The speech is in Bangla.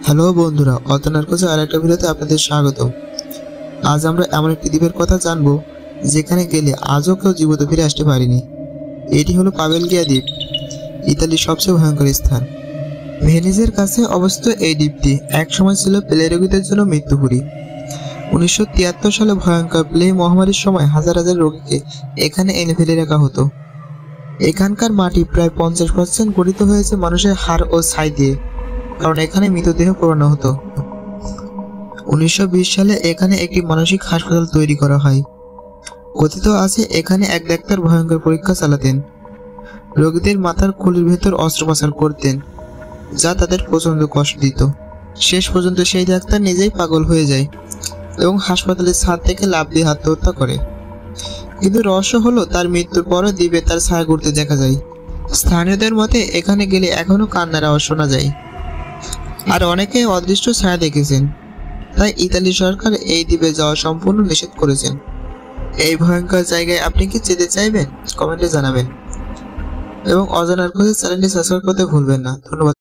হ্যালো বন্ধুরা, অজানার খোঁজে আরেকটা ভিডিওতে আপনাদের স্বাগতম। আজ আমরা এমন একটি দ্বীপের কথা জানবো যেখানে গেলে আজও কেউ জীবিত ফিরে আসতে পারেনি। এটি হলো পাবেলগিয়া দ্বীপ, ইতালির সবচেয়ে ভয়ঙ্কর স্থান। ভেনিসের কাছে অবস্থিত এই দ্বীপটি একসময় ছিল প্লে রোগীদের জন্য মৃত্যুপুরী। 1973 সালে ভয়ঙ্কর প্লে মহামারীর সময় হাজার হাজার রোগীকে এখানে এনে ফেলে রাখা হতো। এখানকার মাটি প্রায় 50% গঠিত হয়েছে মানুষের হাড় ও ছাই দিয়ে, কারণ এখানে মৃতদেহ পোড়ানো হতো। 1920 সালে এখানে একটি মানসিক হাসপাতাল তৈরি করা হয়। কথিত আছে এখানে এক ডাক্তার ভয়ঙ্কর পরীক্ষা চালাতেন, রোগীদের মাথার খুলির ভেতর অস্ত্রোপচার করতেন, যা তাদের প্রচন্ড কষ্ট দিত। শেষ পর্যন্ত সেই ডাক্তার নিজেই পাগল হয়ে যায় এবং হাসপাতালের ছাদ থেকে লাফ দিয়ে আত্মহত্যা করে। কিন্তু রহস্য হলো তার মৃত্যুর পরও দ্বীপে তার ছায়া ঘুরতে দেখা যায়। স্থানীয়দের মতে এখানে গেলে এখনো কান্নার আওয়াজ শোনা যায়, আর অনেকে অদৃশ্য ছায়া দেখেছেন। তাই ইতালি সরকার এই দ্বীপে যাওয়া সম্পূর্ণ নিষেধ করেছেন। এই ভয়ঙ্কর জায়গায় আপনি কি যেতে চাইবেন? কমেন্টে জানাবেন এবং অজানার খোঁজে চ্যানেলটি সাবস্ক্রাইব করতে ভুলবেন না। ধন্যবাদ।